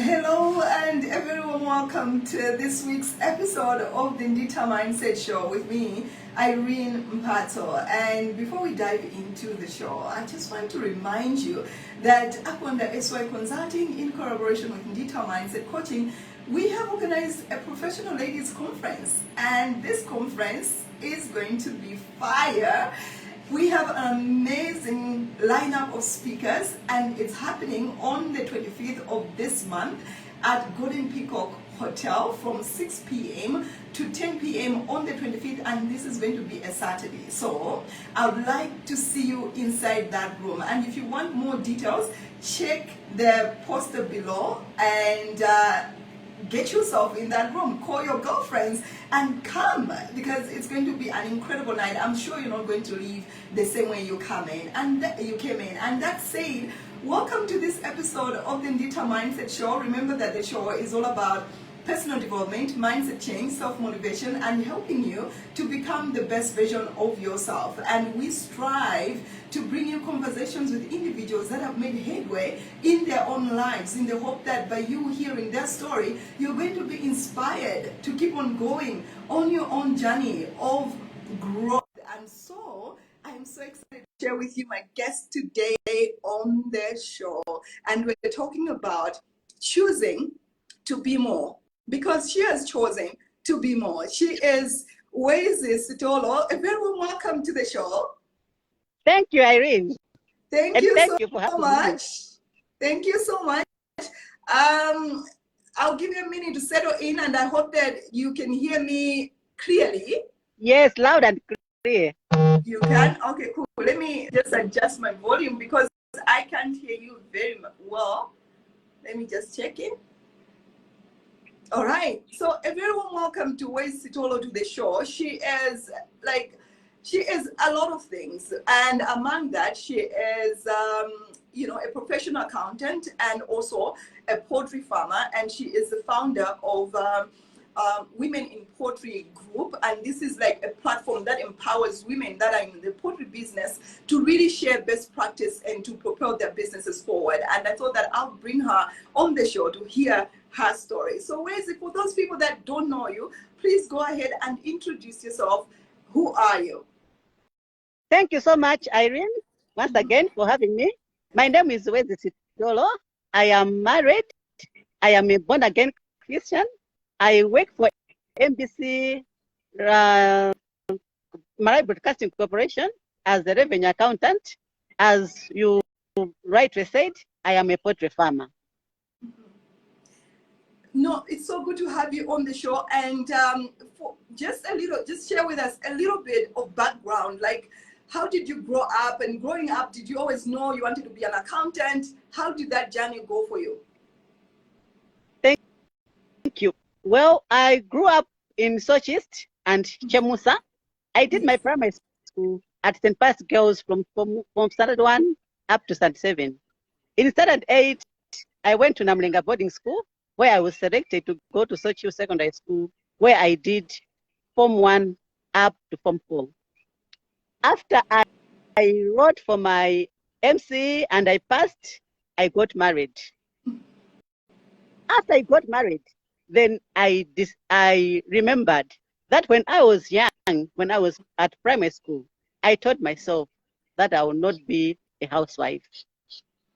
Hello and everyone, welcome to this week's episode of the Nditha Mindset Show with me, Irene Mpato. And before we dive into the show, I just want to remind you that up under SY Consulting, in collaboration with Nditha Mindset Coaching, we have organized a professional ladies conference, and this conference is going to be fire. We have an amazing lineup of speakers, and it's happening on the 25th of this month at Golden Peacock Hotel from 6 p.m. to 10 p.m. on the 25th, and this is going to be a Saturday. So I would like to see you inside that room, and if you want more details, check the poster below and get yourself in that room, call your girlfriends and come, because it's going to be an incredible night. I'm sure you're not going to leave the same way you came in. And that said, welcome to this episode of the Nditha Mindset Show. Remember that the show is all about personal development, mindset change, self-motivation, and helping you to become the best version of yourself. And we strive to bring you conversations with individuals that have made headway in their own lives, in the hope that by you hearing their story, you're going to be inspired to keep on going on your own journey of growth. And so I am so excited to share with you my guest today on the show. And we're talking about choosing to be more, because she has chosen to be more. She is Wezi Sitolo. A very warm welcome to the show. Thank you, Irene. Thank And you thank so you for having much. me. Thank you so much. I'll give you a minute to settle in, and I hope that you can hear me clearly. Yes, loud and clear. You can? Okay, cool. Let me just adjust my volume because I can't hear you very well. Let me just check in. All right. So a very warm welcome to Wezi Sitolo to the show. She is a lot of things, and among that, she is a professional accountant and also a poultry farmer, and she is the founder of Women in Poultry Group, and this is like a platform that empowers women that are in the poultry business to really share best practice and to propel their businesses forward. And I thought that I'll bring her on the show to hear her story. So Wezi, for those people that don't know you, please go ahead and introduce yourself. Who are you? Thank you so much, Irene, once again for having me. My name is Wezi Sitolo. I am married. I am a born-again Christian. I work for MBC Malay Broadcasting Corporation as a revenue accountant. As you rightly said, I am a poultry farmer. No, it's so good to have you on the show, and just share with us a little bit of background. Like, how did you grow up? And growing up, did you always know you wanted to be an accountant? How did that journey go for you? Thank you. Well, I grew up in Sochist and Chemusa. I did my primary school at St. Pius Girls from standard 1 up to standard 7. In standard 8, I went to Namlenga boarding school, where I was selected to go to Sochi Secondary School, where I did Form 1 up to Form 4. After I wrote for my MC and I passed, I got married. After I got married, then I remembered that when I was young, when I was at primary school, I told myself that I will not be a housewife.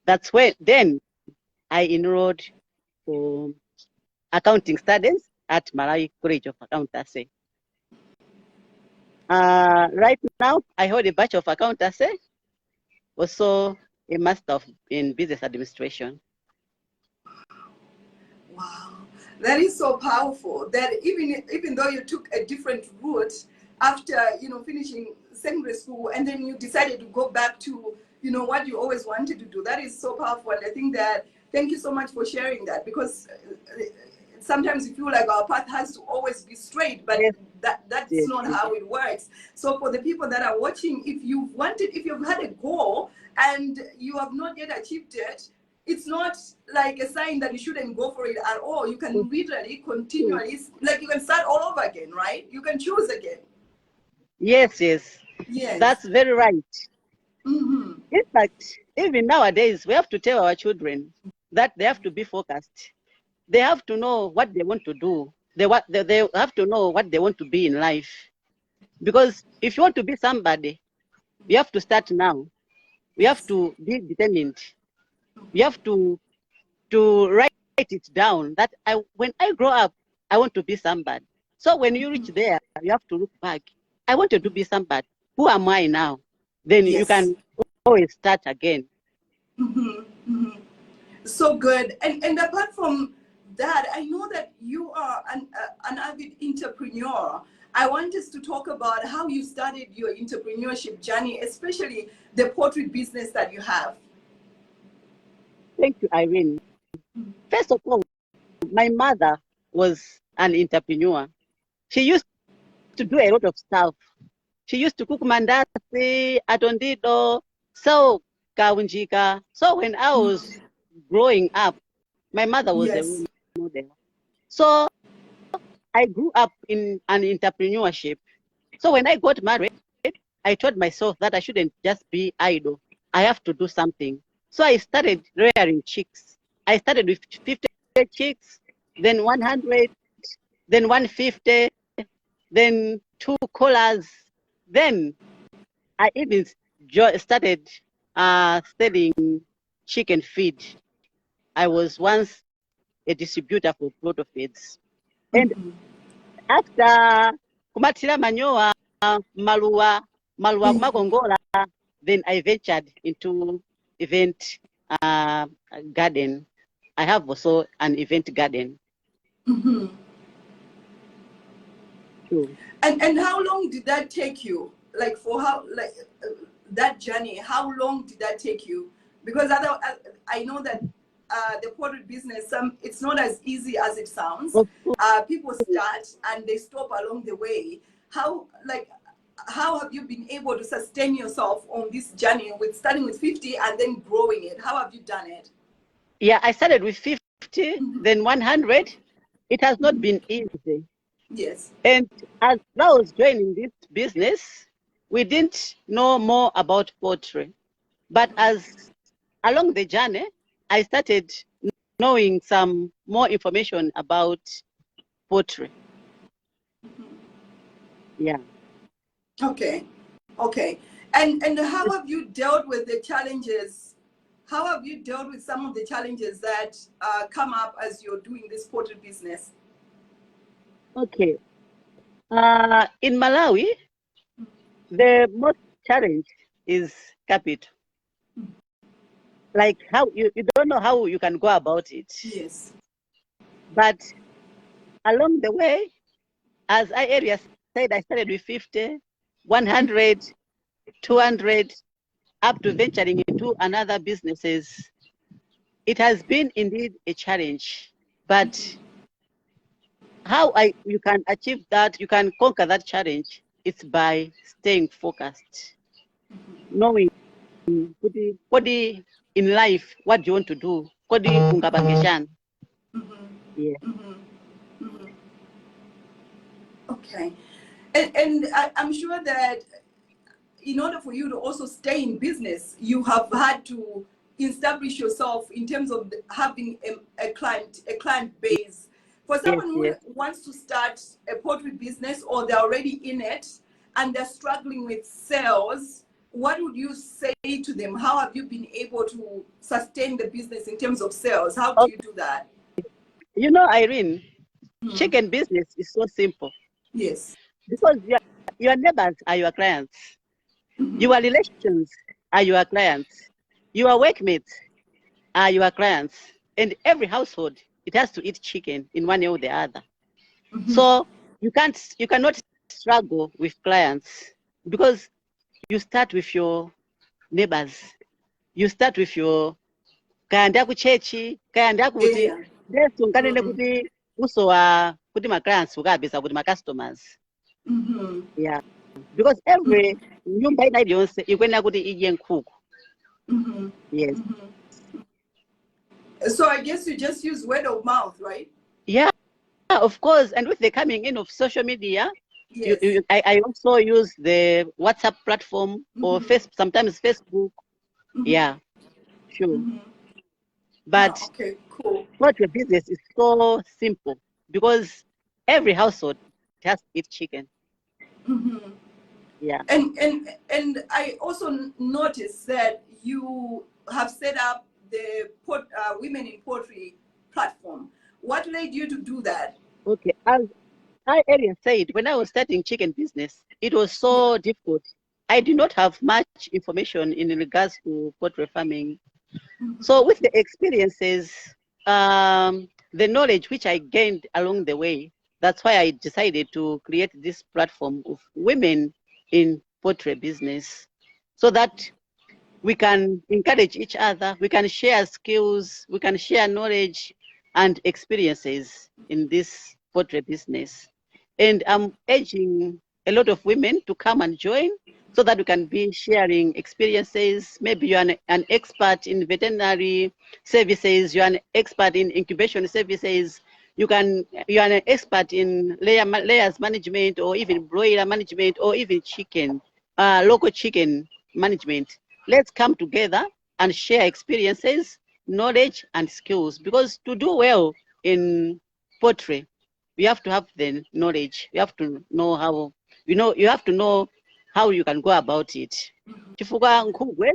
That's when then I enrolled for accounting studies at Malawi College of Accountancy. Right now, I hold a Bachelor of Accountancy, also a Master in Business Administration. Wow, that is so powerful. That even though you took a different route after finishing secondary school, and then you decided to go back to what you always wanted to do, that is so powerful. And I think that thank you so much for sharing that, because sometimes you feel like our path has to always be straight, but yes, that's not how it works. So for the people that are watching, if you've had a goal and you have not yet achieved it, it's not like a sign that you shouldn't go for it at all. You can literally continually, like you can start all over again, right? You can choose again. Yes. That's very right. Mm-hmm. In fact, even nowadays, we have to tell our children that they have to be focused. they have to know what they want to do. They have to know what they want to be in life. Because if you want to be somebody, you have to start now. You have Yes. to be determined. You have to write it down that when I grow up, I want to be somebody. So when you reach there, you have to look back. I wanted to be somebody. Who am I now? Then you Yes. can always start again. So good. And apart from that, I know that you are an avid entrepreneur. I want us to talk about how you started your entrepreneurship journey, especially the poultry business that you have. Thank you, Irene. First of all, my mother was an entrepreneur. She used to do a lot of stuff. She used to cook mandasi, atondido, sell kaunjika. So when I was growing up, my mother was a role Yes. model. So I grew up in an entrepreneurship. So when I got married, I told myself that I shouldn't just be idle. I have to do something. So I started rearing chicks. I started with 50 chicks, then 100, then 150, then 2 collars. Then I even started selling chicken feed. I was once a distributor for Proto Feeds. And after kumatira manyoa, maluwa kumakongola, then I ventured into event garden. I have also an event garden too. And how long did that take you? Like for how that journey? How long did that take you? Because I know that the poultry business, it's not as easy as it sounds. Of course, People start and they stop along the way. How have you been able to sustain yourself on this journey with starting with 50 and then growing it? How have you done it? yeah, I started with 50, then 100. It has not been easy. Yes. And as I was joining this business, we didn't know more about poultry. But as along the journey, I started knowing some more information about poultry. Yeah. Okay. Okay. And how have you dealt with the challenges? How have you dealt with some of the challenges that come up as you're doing this poultry business? Okay. In Malawi, the most challenge is capital. Like how you don't know how you can go about it. Yes. But along the way, as I earlier said, I started with 50, 100, 200, up to venturing into another businesses. It has been indeed a challenge, but how you can achieve that, you can conquer that challenge, it's by staying focused, knowing what in life, what do you want to do, yeah. Okay. And I'm sure that in order for you to also stay in business, you have had to establish yourself in terms of having a client base. For Yes, someone who yes. wants to start a poultry business or they're already in it and they're struggling with sales, what would you say to them? How have you been able to sustain the business in terms of sales? How do Okay. you do that? You know, Irene, chicken business is so simple Yes. because your neighbors are your clients, your relations are your clients, your workmates are your clients, and every household, it has to eat chicken in one way or the other. So you cannot struggle with clients because you start with your neighbors, you start with your kaya ndi akuchechi, kaya ndi akuti Yeah. ndeso nkanene kuti uso wa kuti ma clients ukapeza kuti ma customers. Yeah, because every nyumba ina iliyonse ikuyenera kuti idye nkhuku. Yes. So I guess you just use word of mouth, right? Yeah, of course. And with the coming in of social media, Yes. I also use the WhatsApp platform or sometimes Facebook. Yeah, sure. But Oh, okay, cool. poultry business is so simple because every household has to eat chicken. Mm-hmm. Yeah. And I also noticed that you have set up the women in poultry platform. What led you to do that? Okay. As I earlier said, when I was starting chicken business, it was so difficult. I did not have much information in regards to poultry farming. So with the experiences, the knowledge which I gained along the way, that's why I decided to create this platform of women in poultry business so that we can encourage each other, we can share skills, we can share knowledge and experiences in this poultry business. And I'm urging a lot of women to come and join so that we can be sharing experiences. Maybe you're an expert in veterinary services, you're an expert in incubation services, you're an expert in layers management or even broiler management or even chicken, local chicken management. Let's come together and share experiences, knowledge, and skills. Because to do well in poultry, you have to have the knowledge. You have to know how, you have to know how you can go about it. Chifukwa nkhugwe,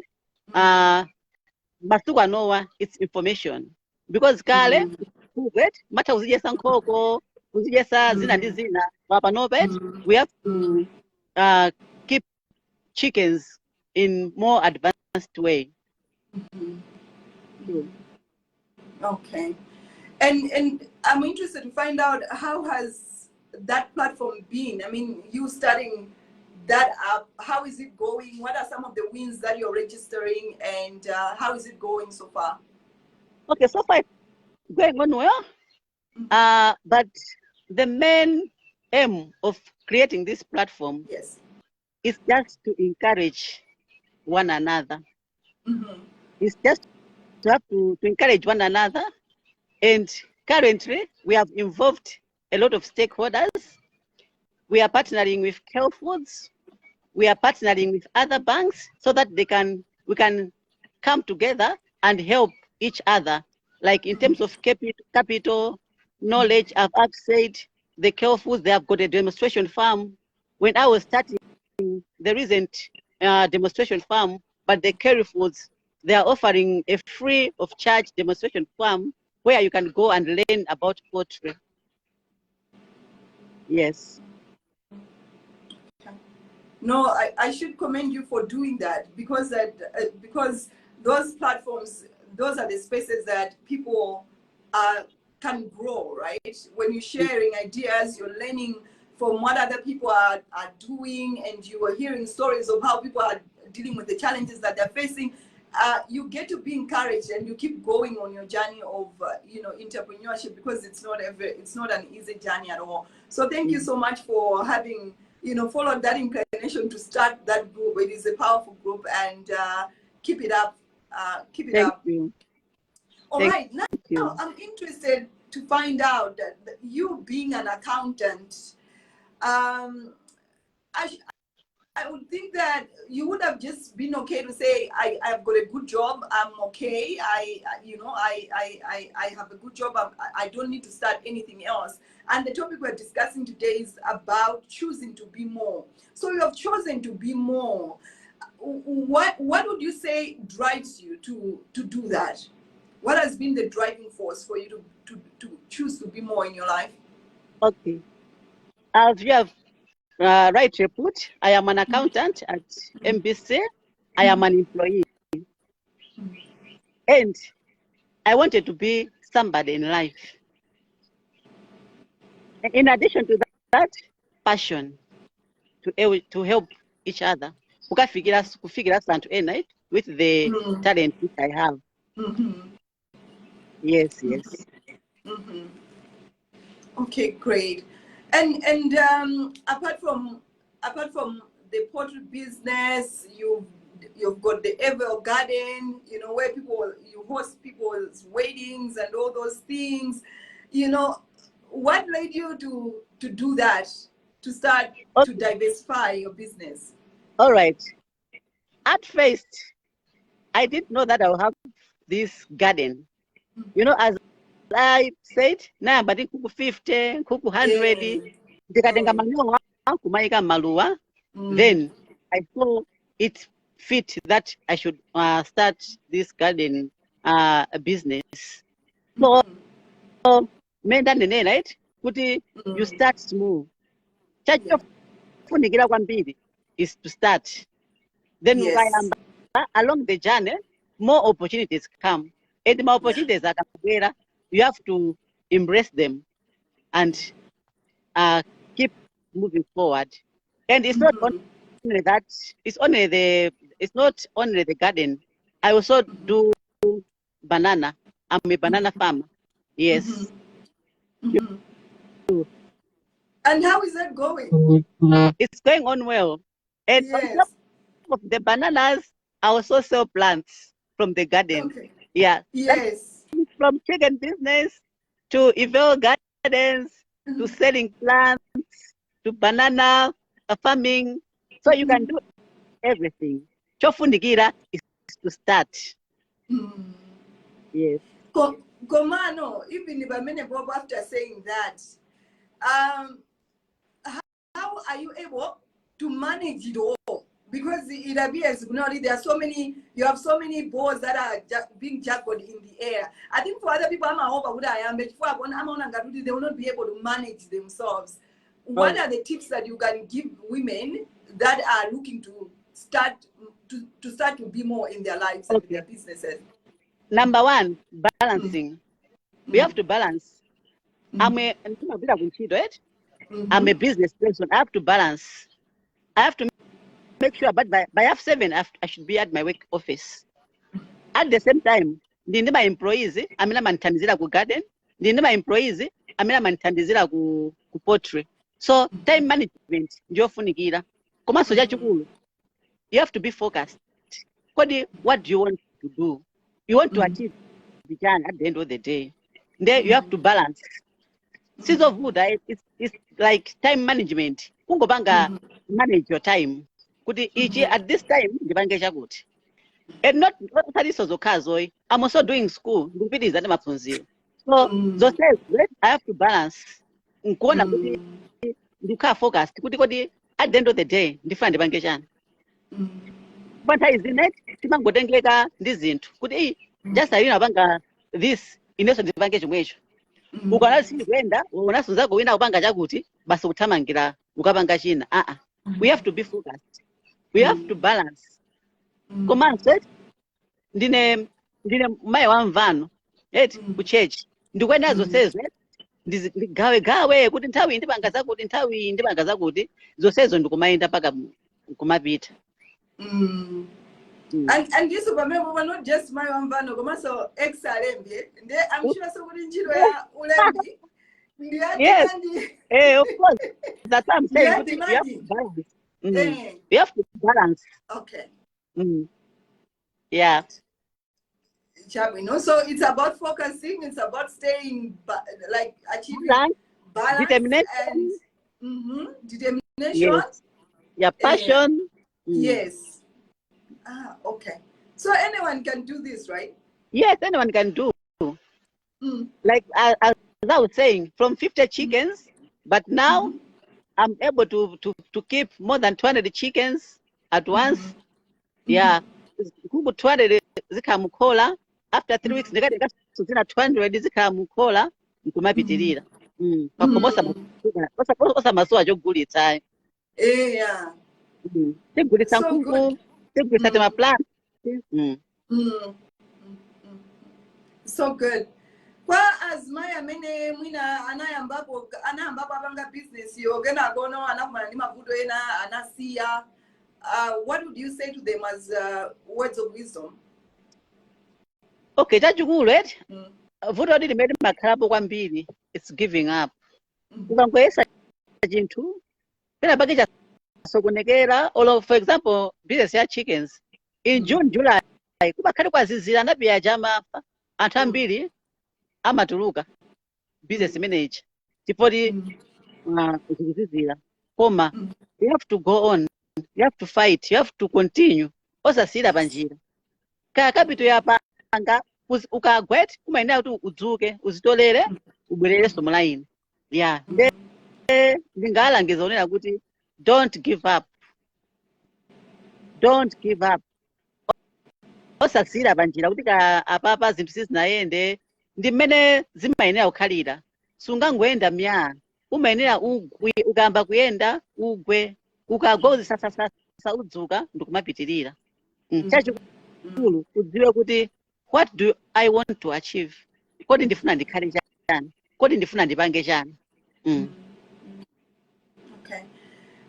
masuku anowa, it's information. Because kale, nkhugwe, mata uzijesa nkhoko, uzijesa zina ndi zina, wapanopet, we have to keep chickens in more advanced way. Okay. And I'm interested to find out, how has that platform been? I mean, you starting that up, how is it going? What are some of the wins that you're registering, and how is it going so far? Okay, so far it's going on well. But the main aim of creating this platform Yes. is just to encourage one another. Mm-hmm. It's just to have to encourage one another. And currently, we have involved a lot of stakeholders. We are partnering with Health Foods. We are partnering with other banks so that we can come together and help each other. Like in terms of capital, knowledge, I've said the Health Foods, they have got a demonstration farm. When I was starting, there isn't a demonstration farm, but the Kerry Foods, they are offering a free of charge demonstration farm where you can go and learn about poultry. Yes. No, I should commend you for doing that, because because those platforms, those are the spaces that people can grow, right? When you're sharing ideas, you're learning from what other people are doing, and you are hearing stories of how people are dealing with the challenges that they're facing. You get to be encouraged, and you keep going on your journey of entrepreneurship, because it's not an easy journey at all. So thank you so much for having followed that inclination to start that group. It is a powerful group, and keep it up. Keep it Thank up. you. All Thank right, now you. I'm interested to find out that you being an accountant, um, I would think that you would have just been okay to say, I've got a good job, I'm okay, I have a good job, I don't need to start anything else. And the topic we're discussing today is about choosing to be more. So you have chosen to be more. What would you say drives you to do that? What has been the driving force for you to choose to be more in your life? Okay. As you have rightly put, I am an accountant at MBC. I am an employee. And I wanted to be somebody in life. And in addition to that, passion to help each other. Kukafikira something to end with the talent which I have. Mm-hmm. Yes, yes. Mm-hmm. Okay, great. And apart from the poultry business, you've got the Evel Garden, where you host people's weddings and all those things. What led you to do that, to start to diversify your business? All right. At first, I didn't know that I'll have this garden. As I said, na but nkuku 50, nkuku 100, ndikatenga manyowa kumaika maluwa. Then I saw it fit that I should start this garden business. So, menda nene, right? Kuti you start small. Chachofunikira kwambiri is to start. Then along the journey, more opportunities come. And more opportunities are there. You have to embrace them and keep moving forward. And it's not only that, it's not only the garden. I also do banana. I'm a banana farmer. Yes. And how is that going? It's going on well. And on top of the bananas, I also sell plants from the garden. Okay. Yeah. Yes. From chicken business to Evel Gardens to selling plants to banana farming. So you can do everything. Chofundigira is to start. Yes. Komano, even if I mean Bob after saying that, how are you able to manage it all? Because it appears there are so many, you have so many balls that are being juggled in the air. I think for other people, I'm over what I am, but for they will not be able to manage themselves. What are the tips that you can give women that are looking to start to be more in their lives and their businesses? Number one, balancing. We have to balance. I'm a business person. I have to balance. I have to make sure, but by 7, I should be at my work office. At the same time, my employees, I'm not mantandizira ku garden. My employees, I'm not mantandizira ku poultry. So time management, njofunikira. Koma soja chukulu. You have to be focused. What do you want to do? You want to achieve the journey at the end of the day. Then you have to balance. Seeds of wood, it's like time management. Kungobanga manage your time. At this time, and not I'm also doing school. So those days, I have to balance. Focused. At the end of the day, different bangation. But is in it, Timangotengeka ndizinto. Just this in this advantage. We have to be focused. We have to balance. Command said, Ndine my one van, kuchechi. Ndikwenazo says, gawe kuti nthawi ndipanga zakuti nthawi ndipanga zakuti zonsezo ndikumayenda paka kumapita. And this remember not just my one van, so XRMB. I'm sure somebody in Chile ulembi. Yes. Of course. That's what I'm saying. You have to balance. You have to balance. Okay. Yeah. So it's about focusing. It's about staying, like achieving balance determination. And determination. Yes. Your passion. Yes. Okay. So anyone can do this, right? Yes, anyone can do. Like as I was saying, from 50 chickens, but now I'm able to keep more than 200 chickens at once. Yeah. 200 zikamukola. After 3 weeks, ndikati 200 zikamukola nkumapitirira. Pakomosa masuwa jogulitsa. Yeah. Tigulitsa nkuku, tigulitsa tema plant. So good. Kwa azmaya mene mwina anayambapo abanga business yogena gono anakumana ni mavuto ena anasiya. What would you say to them as words of wisdom? Okay, chachikulu vuto limene makhalapo kwambiri, it's giving up. Ukangoyesa chinthu pena pake chasokonekera, or for example business ya chickens in June, July kubakhale kwazizira napiya chamafa anthu ambiri amatuluka business manager tipoti kuzizira koma you have to go on, you have to fight, you have to continue osasira panjira kaya capital yapanga ukagwet umayenera kuti udzuke uzitolere ubwererenso mulaini. Yeah, ndingalangiza onena kuti don't give up, don't give up. Osaksira panjira kuti apapa zinthu sizinayende, ndi mmene zimayenera kukhalira. Sungangoyenda mya, umayenera ukamba kuyenda ugwe, ukagwa uzisasasa udzuka ndikumapitirira. Chachikulu udziwe kuti what do I want to achieve? Kodi ndifuna ndikhale chani? Kodi ndifuna ndipange chani? Okay,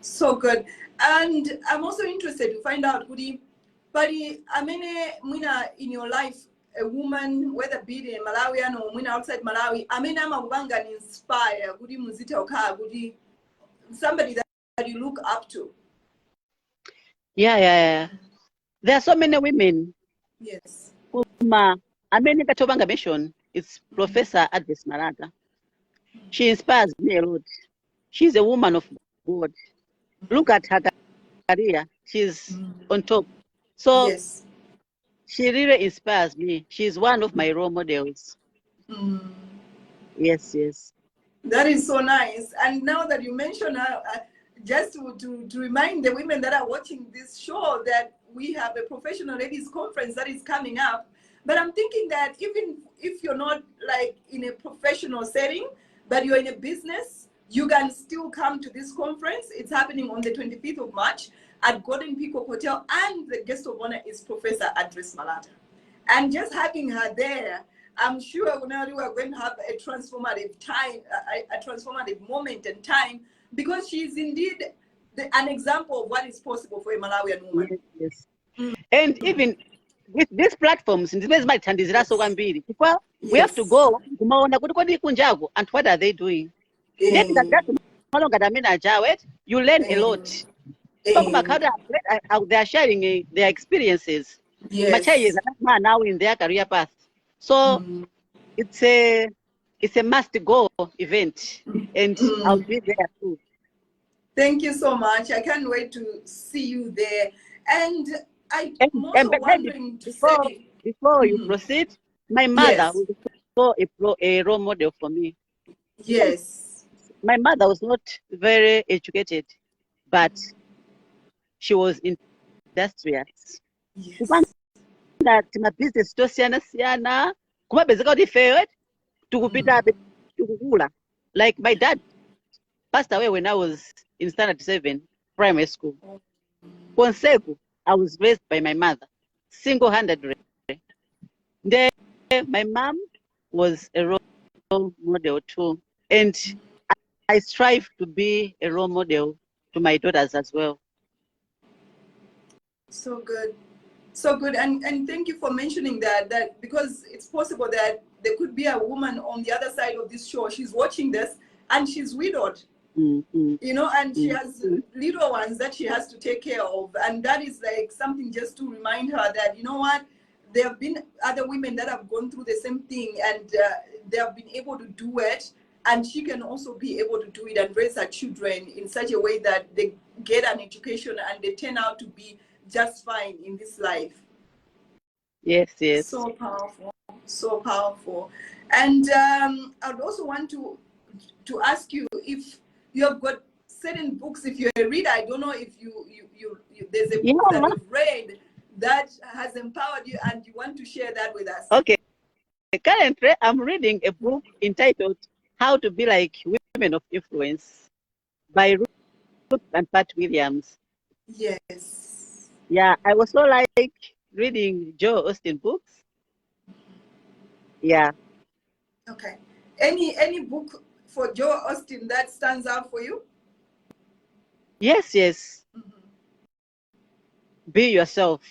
so good. And I'm also interested to find out, Kudi, but amene mwina in your life, a woman, whether be it in Malawian or mwina outside Malawi, amene amabanga inspire, Kudi muzita oka, Kudi, somebody that you look up to. Yeah. There are so many women. Yes. Amene katobanga mention, it's Professor Advis Marata. She inspires me a lot. She's a woman of God. Look at her career. She's on top. So yes, she really inspires me. She's one of my role models. Yes. That is so nice. And now that you mention her, just to remind the women that are watching this show that we have a professional ladies conference that is coming up. But I'm thinking that even if you're not like in a professional setting, but you're in a business, you can still come to this conference. It's happening on the 25th of March at Golden Peacock Hotel, and the guest of honor is Professor Advis Marata. And just having her there, I'm sure we are going to have a transformative time, a transformative moment and time, because she is indeed an example of what is possible for a Malawian woman. Yes. And even with these platforms, we have to go and what are they doing? You learn a lot. They are sharing their experiences. Yes. Now in their career path. So it's a must-go event, and I'll be there too. Thank you so much. I can't wait to see you there. And I'm also wondering before you proceed, my mother was a role model for me. Yes. My mother was not very educated, but she was industrious. Yes. That my business to siana kumabezeka kuti failed tukupita like my dad passed away when I was in standard 7 primary school. Conseco, I was raised by my mother single-handedly. Then my mom was a role model too, and I strive to be a role model to my daughters as well. So good. So good, and thank you for mentioning that because it's possible that there could be a woman on the other side of this show. She's watching this and she's widowed, you know, and she has little ones that she has to take care of, and that is like something just to remind her that, you know what, there have been other women that have gone through the same thing, and they have been able to do it, and she can also be able to do it and raise her children in such a way that they get an education and they turn out to be just fine in this life. Yes. So powerful. And I'd also want to ask you if you have got certain books. If you're a reader, I don't know if you there's a book that you've read that has empowered you and you want to share that with us. Okay. Currently, I'm reading a book entitled "How to Be Like Women of Influence" by Ruth and Pat Williams. Yes. Yeah, I also like reading Joe Austin books. Yeah. Okay. Any book for Joe Austin that stands out for you? Yes. Be yourself.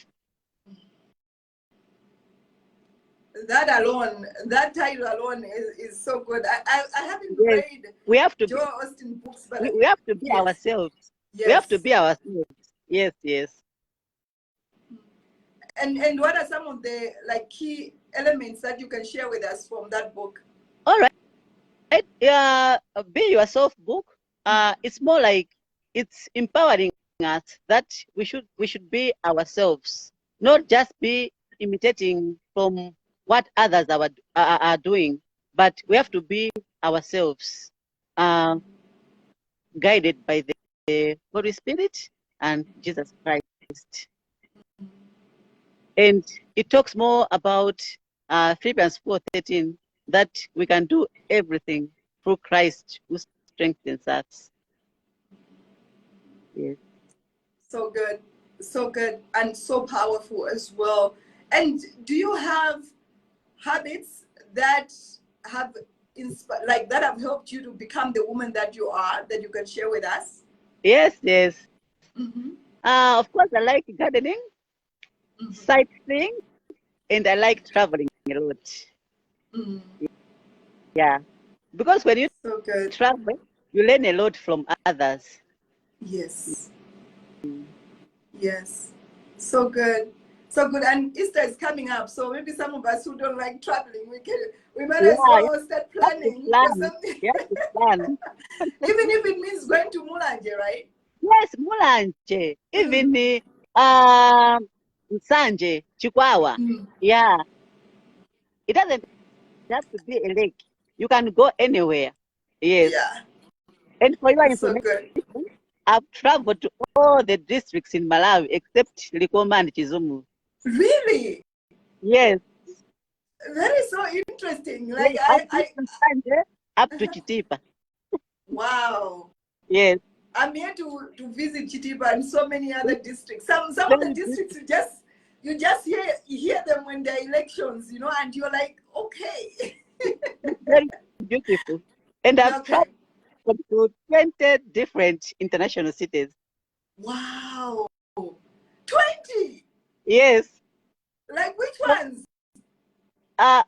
That alone, that title alone is so good. I haven't read we have to Joe Austin books, but we have to be ourselves. Yes. We have to be ourselves. Yes. And what are some of the like key elements that you can share with us from that book? All right. Yeah, Be Yourself book. It's more like it's empowering us that we should be ourselves, not just be imitating from what others are doing, but we have to be ourselves, guided by the Holy Spirit and Jesus Christ. And it talks more about Philippians 4:13, that we can do everything through Christ who strengthens us. Yes. So good, so good, and so powerful as well. And do you have habits that have like that have helped you to become the woman that you are, that you can share with us? Yes, yes. Mm-hmm. Of course, I like gardening, Mm-hmm. sightseeing, and I like traveling a lot. Mm-hmm. Yeah, because when you So good. travel, you learn a lot from others. Yes. Yes. So good. So good. And Easter is coming up. So maybe some of us who don't like traveling, we might as Yeah, you well start have to planning for plan. something. You have to plan. Even if it means going to Mulanje, right? Yes, Mulanje, Mm. even Sanje, Chikwawa. Mm. Yeah, it doesn't have to be a lake. You can go anywhere. Yes. Yeah. And for your So information, good. I've traveled to all the districts in Malawi except Likoma and Chizumu. Really? Yes. That is so interesting. Yes, Like I've been from Sanje up to Chitipa. wow. Yes. I'm here to visit Chitipa and so many other districts. Some of the Very districts you just hear them when they're elections, and you're like, okay. very beautiful. And I've Okay. traveled to 20 different international cities. Wow. 20. Yes. Like which So, ones? uh,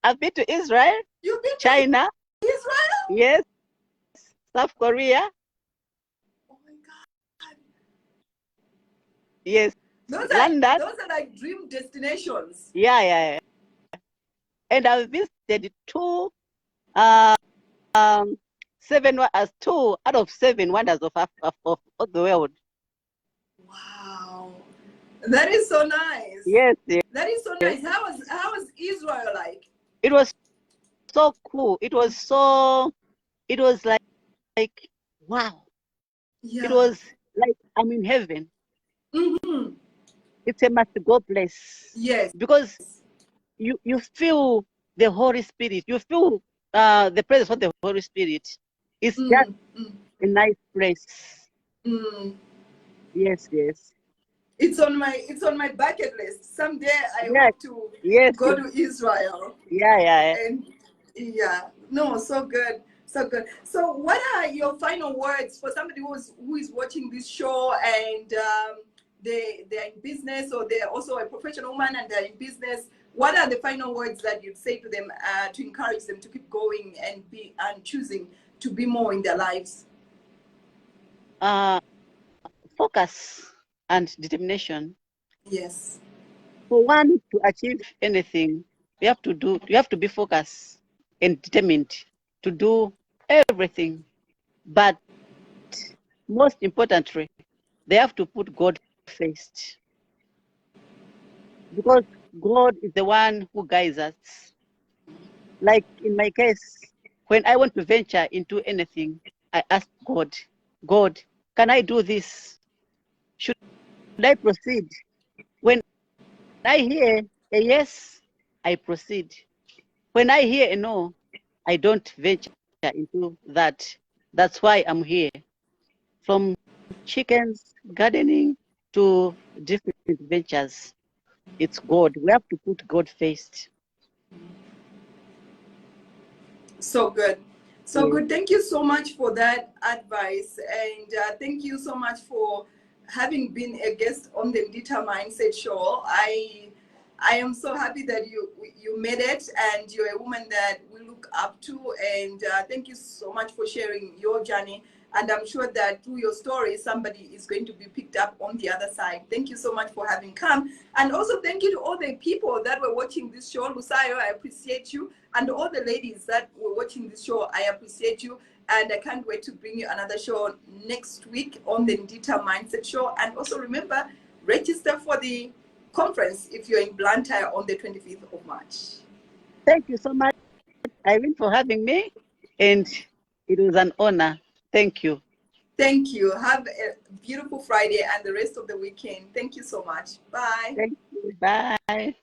I've been to Israel, You've been to China, Israel? yes, South Korea, Oh my God. yes, Those London, are like dream destinations. yeah, yeah, yeah. And I've visited uh, um, two out of seven wonders of the world. Wow. That is so nice. Yes, yes. That is so nice. How was Israel like? It was so cool. It was like, wow. It Yeah. was like I'm in heaven. Mm-hmm. It's a must go place Yes. because you feel the Holy Spirit. You feel the presence of the Holy Spirit. It's just Mm, mm, a nice place. mm. Yes, yes. It's on my bucket list. Someday I Yeah, hope to yes, go to Israel. yeah, yeah. And yeah, no, so good, so good. So what are your final words for somebody who is watching this show and they're in business, or they're also a professional woman and they're in business? What are the final words that you'd say to them to encourage them to keep going and choosing to be more in their lives? Uh, Focus and determination. Yes. For one to achieve anything, you have to be focused and determined to do everything. But most importantly, they have to put God first, because God is the one who guides us. Like in my case, when I want to venture into anything, I ask God, God, can I do this? Should I proceed? When I hear a yes, I proceed. When I hear a no, I don't venture into that. That's why I'm here. From chickens, gardening, to different ventures, it's God. We have to put God first. So good. So Yes. good. Thank you so much for that advice. And thank you so much for having been a guest on the Nditha Mindset Show. I am so happy that you made it, and you're a woman that we look up to. And thank you so much for sharing your journey. And I'm sure that through your story, somebody is going to be picked up on the other side. Thank you so much for having come. And also thank you to all the people that were watching this show. Lusayo, I appreciate you. And all the ladies that were watching this show, I appreciate you. And I can't wait to bring you another show next week on the Nditha Mindset Show. And also remember, register for the conference if you're in Blantyre on the 25th of March. Thank you so much, Irene, for having me. And it was an honor. Thank you. Thank you. Have a beautiful Friday and the rest of the weekend. Thank you so much. Bye. Thank you. Bye.